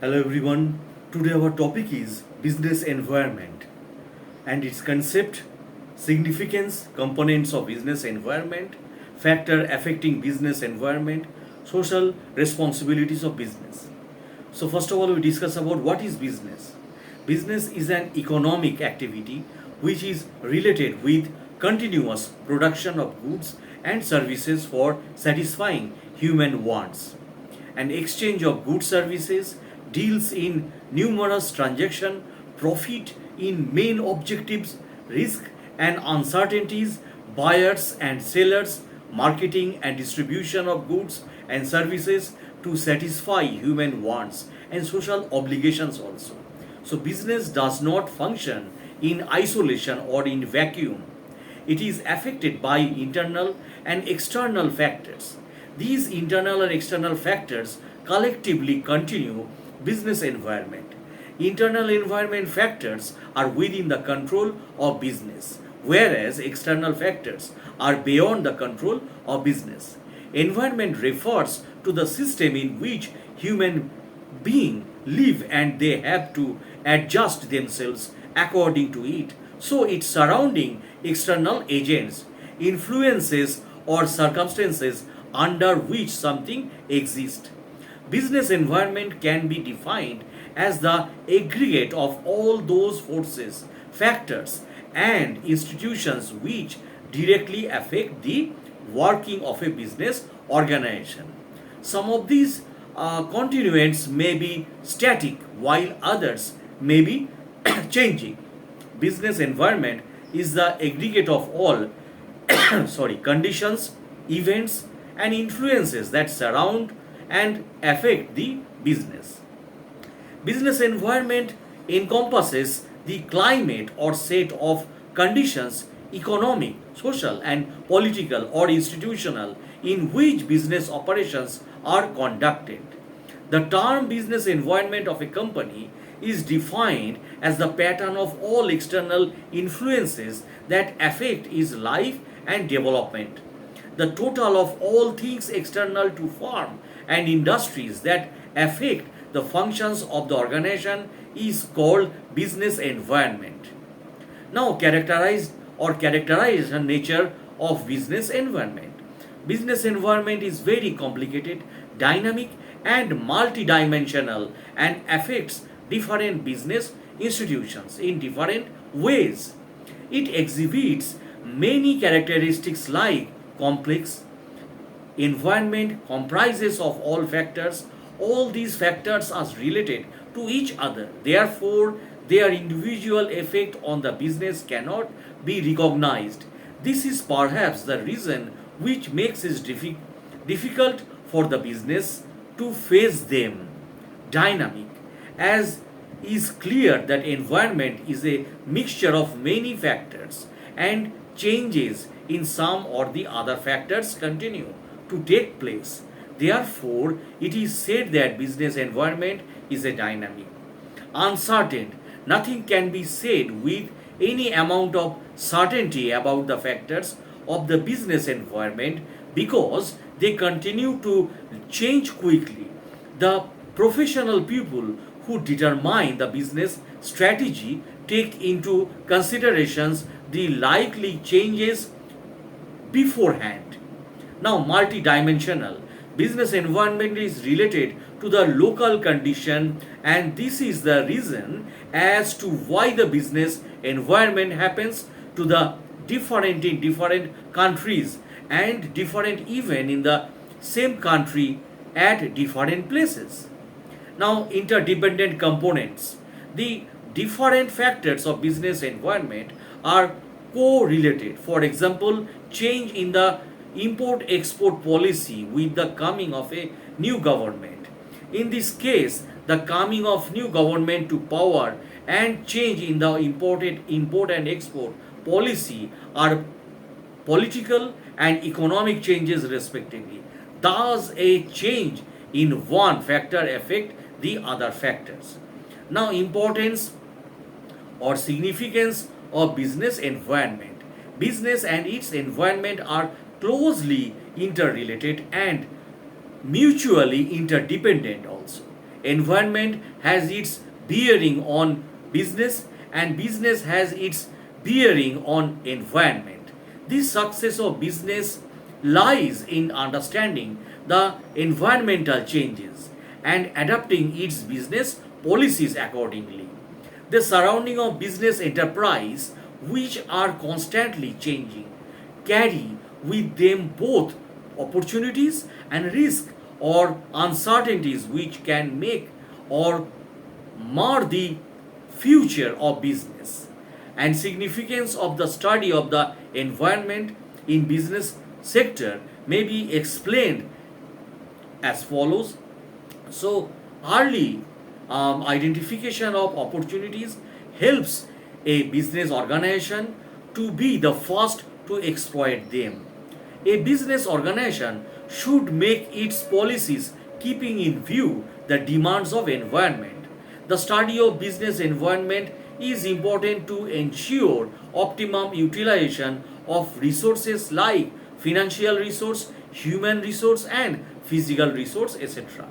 Hello everyone. Today our topic is business environment and its concept, significance, components of business environment, factor affecting business environment, social responsibilities of business. So first of all we discuss about what is business. Business is an economic activity which is related with continuous production of goods and services for satisfying human wants. An exchange of goods services deals in numerous transactions, profit in main objectives, risk and uncertainties, buyers and sellers, marketing and distribution of goods and services to satisfy human wants and social obligations also. So business does not function in isolation or in vacuum. It is affected by internal and external factors. These internal and external factors collectively continue business environment. Internal environment factors are within the control of business, whereas external factors are beyond the control of business. Environment refers to the system in which human beings live and they have to adjust themselves according to it. So its surrounding external agents, influences or circumstances under which something exists. Business environment can be defined as the aggregate of all those forces, factors, and institutions which directly affect the working of a business organization. Some of these continuants may be static while others may be changing. Business environment is the aggregate of all conditions, events, and influences that surround and affect the business. Business environment encompasses the climate or set of conditions, economic, social, and political or institutional, in which business operations are conducted. The term business environment of a company is defined as the pattern of all external influences that affect its life and development. The total of all things external to firm and industries that affect the functions of the organization is called business environment. Now characterize the nature of business environment. Business environment is very complicated, dynamic and multidimensional and affects different business institutions in different ways. It exhibits many characteristics like complex environment comprises of all factors. All these factors are related to each other. Therefore, their individual effect on the business cannot be recognized. This is perhaps the reason which makes it difficult for the business to face them. Dynamic, as is clear that environment is a mixture of many factors and changes in some or the other factors continue to take place. Therefore, it is said that business environment is a dynamic. Uncertain, nothing can be said with any amount of certainty about the factors of the business environment because they continue to change quickly. The professional people who determine the business strategy take into considerations the likely changes beforehand. Now, multidimensional business environment is related to the local condition, and this is the reason as to why the business environment happens to the different in different countries and different even in the same country at different places. Now, interdependent components. The different factors of business environment are correlated. For example, change in the import export policy with the coming of a new government. In this case, the coming of new government to power and change in the import and export policy are political and economic changes respectively. Thus, a change in one factor affect the other factors. Now, importance or significance of business environment. Business and its environment are closely interrelated and mutually interdependent also. Environment has its bearing on business, and business has its bearing on environment. The success of business lies in understanding the environmental changes and adapting its business policies accordingly. The surrounding of business enterprise, which are constantly changing, carry with them both opportunities and risk or uncertainties which can make or mar the future of business. And significance of the study of the environment in business sector may be explained as follows. So, early identification of opportunities helps a business organization to be the first to exploit them. A business organization should make its policies keeping in view the demands of environment. The study of business environment is important to ensure optimum utilization of resources like financial resource, human resource and physical resource, etc.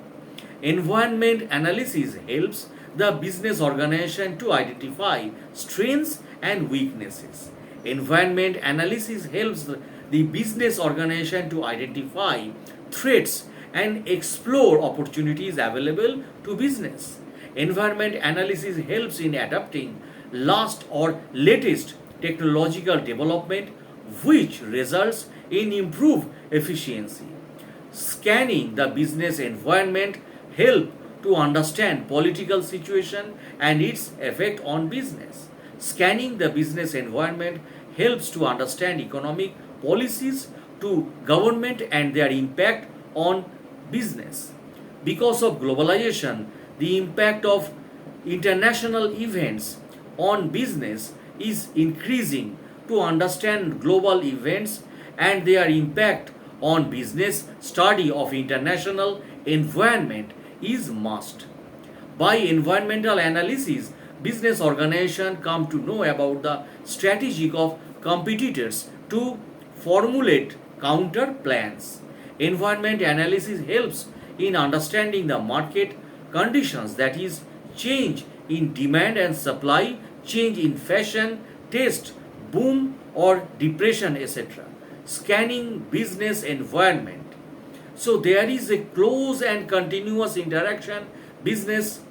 Environment analysis helps the business organization to identify strengths and weaknesses. Environment analysis helps the business organization to identify threats and explore opportunities available to business. Environment analysis helps in adapting last or latest technological development which results in improved efficiency. Scanning the business environment help to understand political situation and its effect on business. Scanning the business environment helps to understand economic policies to government and their impact on business. Because of globalization, the impact of international events on business is increasing. To understand global events and their impact on business, study of international environment is must. By environmental analysis, business organization come to know about the strategy of competitors to formulate counter plans. Environment analysis helps in understanding the market conditions, that is change in demand and supply, change in fashion, taste, boom or depression, etc. Scanning business environment. So there is a close and continuous interaction business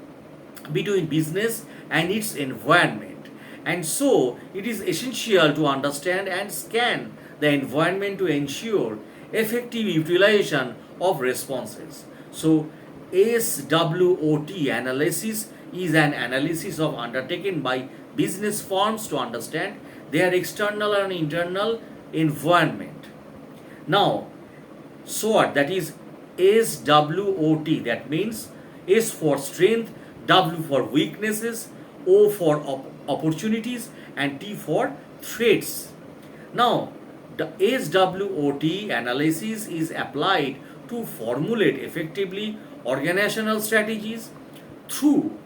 between business and its environment. And so it is essential to understand and scan the environment to ensure effective utilization of responses. So SWOT analysis is an analysis of undertaken by business firms to understand their external and internal environment. Now, SWOT, that is SWOT, that means S for strength, W for weaknesses, O for opportunities, and T for threats. Now, the SWOT analysis is applied to formulate effectively organizational strategies. Through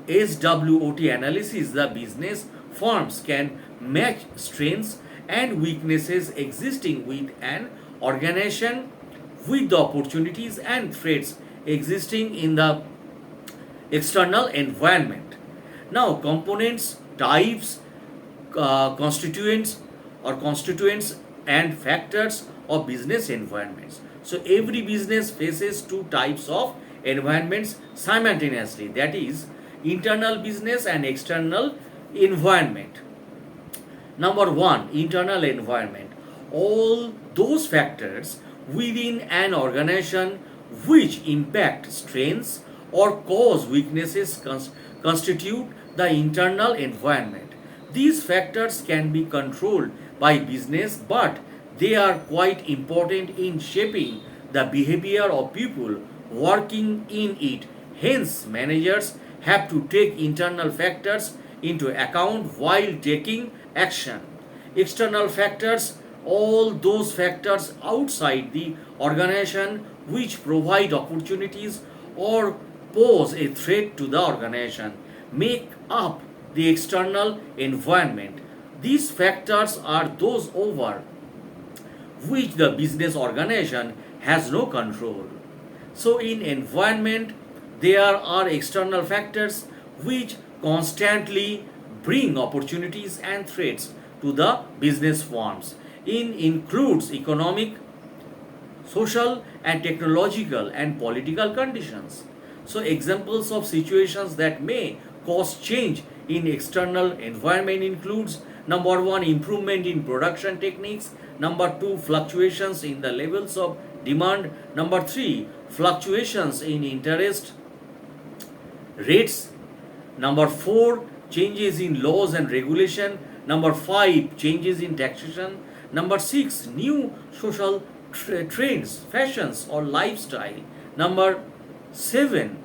SWOT analysis, the business firms can match strengths and weaknesses existing with an organization with the opportunities and threats existing in the external environment. Now, components, types, constituents and factors of business environments. So every business faces two types of environments simultaneously, that is internal business and external environment. Number one, internal environment. All those factors within an organization which impact strengths or cause weaknesses constitute the internal environment. These factors can be controlled by business, but they are quite important in shaping the behavior of people working in it. Hence, managers have to take internal factors into account while taking action. External factors, all those factors outside the organization which provide opportunities or pose a threat to the organization, make up the external environment. These factors are those over which the business organization has no control. So in environment, there are external factors which constantly bring opportunities and threats to the business firms. In includes economic, social and technological and political conditions. So examples of situations that may cause change in external environment includes: number 1, improvement in production techniques; number 2, fluctuations in the levels of demand; number 3, fluctuations in interest rates; number 4, changes in laws and regulation; number 5, changes in taxation; number 6, new social trends, fashions or lifestyle; number 7,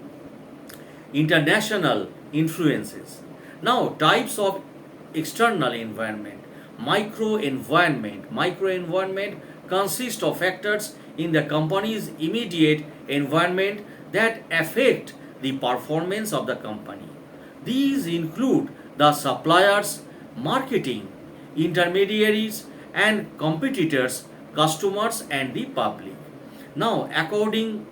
international influences. Now, types of external environment. Micro environment consists of factors in the company's immediate environment that affect the performance of the company. These include the suppliers, marketing, intermediaries and competitors, customers and the public. Now, according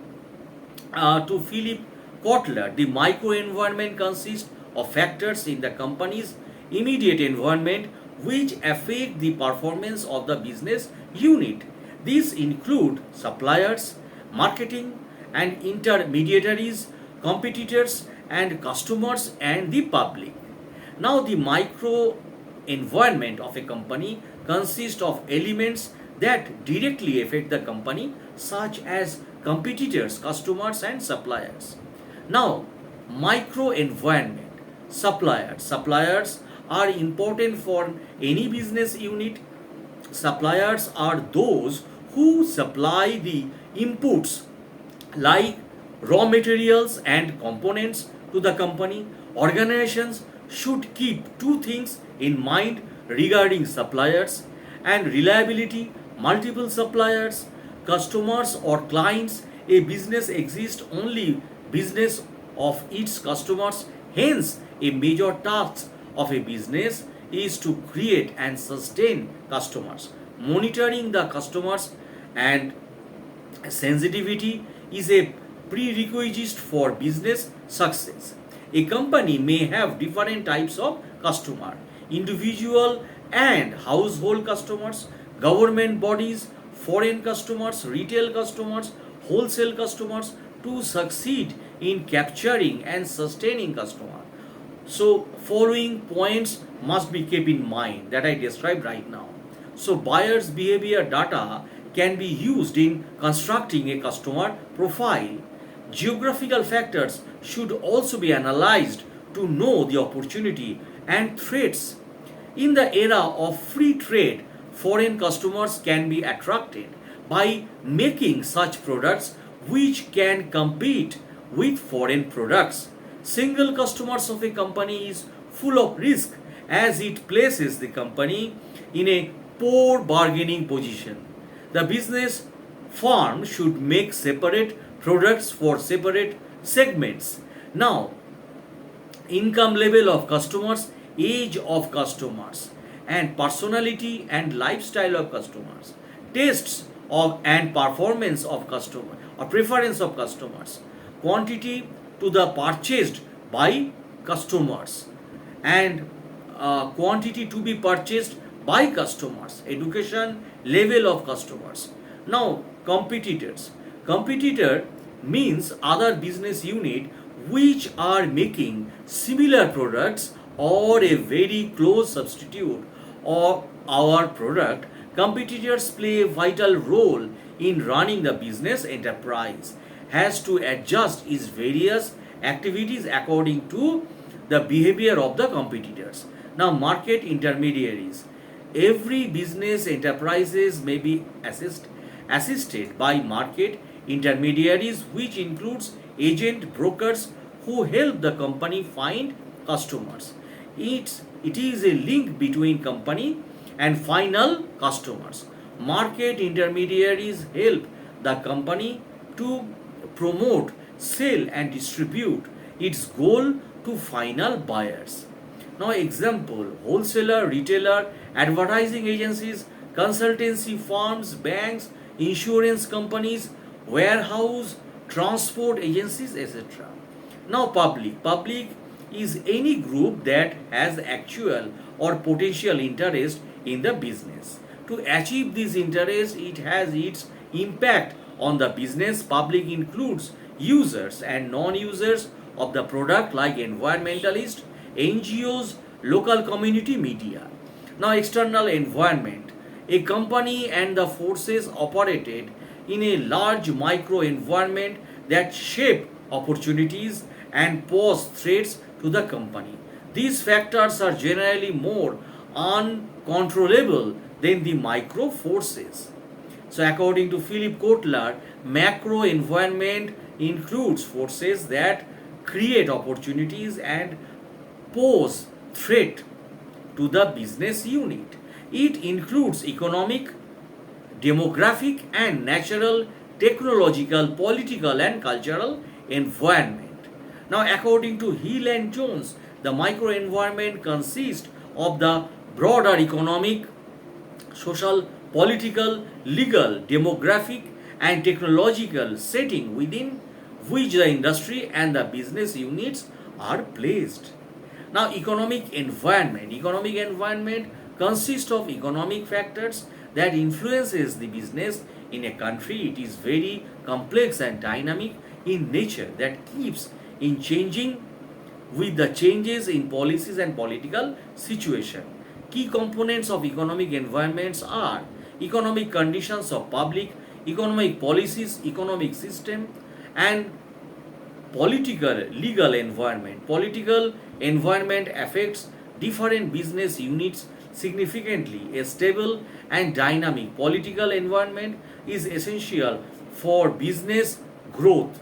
to Philip Kotler, the microenvironment consists of factors in the company's immediate environment which affect the performance of the business unit. These include suppliers, marketing and intermediaries, competitors and customers and the public. Now, the micro environment of a company consists of elements that directly affect the company, such as competitors, customers and suppliers. Now, micro environment. Suppliers are important for any business unit. Suppliers are those who supply the inputs like raw materials and components to the company. Organizations should keep two things in mind regarding suppliers and reliability. Multiple suppliers, customers or clients. A business exists only business of its customers. Hence, a major task of a business is to create and sustain customers. Monitoring the customers and sensitivity is a prerequisite for business success. A company may have different types of customer: individual and household customers, government bodies, foreign customers, retail customers, wholesale customers. To succeed in capturing and sustaining customer, so following points must be kept in mind that I described right now. So buyers behavior data can be used in constructing a customer profile. Geographical factors should also be analyzed to know the opportunity and threats. In the era of free trade, foreign customers can be attracted by making such products which can compete with foreign products. Single customers of a company is full of risk as it places the company in a poor bargaining position. The business firm should make separate products for separate segments. Now, income level of customers, age of customers, and personality and lifestyle of customers, tastes of and performance of customer or preference of customers, quantity to the purchased by customers and quantity to be purchased by customers, education level of customers. Now, competitors. Competitor means other business unit which are making similar products or a very close substitute of our product. Competitors play a vital role in running the business enterprise, has to adjust its various activities according to the behavior of the competitors. Now, market intermediaries. Every business enterprises may be assisted by market intermediaries, which includes agent brokers who help the company find customers. It is a link between company and final customers. Market intermediaries help the company to promote, sell and distribute its goal to final buyers. Now, example: wholesaler, retailer, advertising agencies, consultancy firms, banks, insurance companies, warehouse, transport agencies, etc. Now, public is any group that has actual or potential interest in the business. To achieve this interest, it has its impact on the business. Public includes users and non-users of the product like environmentalists, NGOs, local community media. Now, external environment. A company and the forces operated in a large micro environment that shape opportunities and pose threats to the company. These factors are generally more uncontrollable than the micro forces. So, according to Philip Kotler, macro environment includes forces that create opportunities and pose threat to the business unit. It includes economic, demographic, and natural, technological, political, and cultural environment. Now, according to Hill and Jones, the microenvironment consists of the broader economic, social, political, legal, demographic, and technological setting within which the industry and the business units are placed. Now, economic environment consists of economic factors that influences the business in a country. It is very complex and dynamic in nature that keeps in changing with the changes in policies and political situation. Key components of economic environments are economic conditions of public, economic policies, economic system, and political legal environment. Political environment affects different business units significantly. A stable and dynamic political environment is essential for business growth.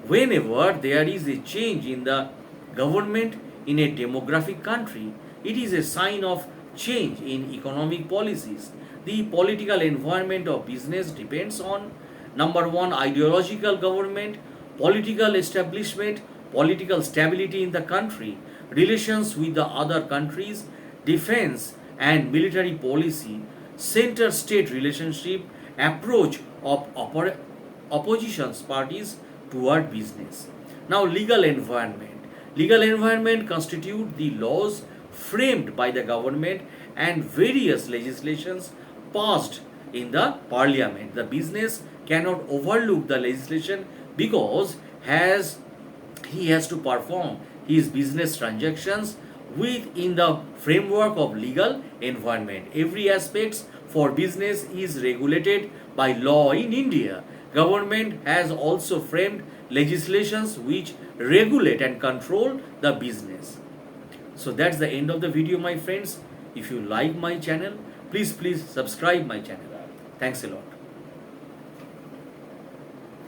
Whenever there is a change in the government in a demographic country, it is a sign of change in economic policies. The political environment of business depends on number one, ideological government, political establishment, political stability in the country, relations with the other countries, defense and military policy, center state relationship, approach of opposition parties toward business. Now, legal environment. Legal environment constitute the laws framed by the government and various legislations passed in the parliament. The business cannot overlook the legislation because he has to perform his business transactions within the framework of legal environment. Every aspect for business is regulated by law in India. Government has also framed legislations which regulate and control the business. So that's the end of the video, my friends. If you like my channel, please subscribe my channel. Thanks a lot.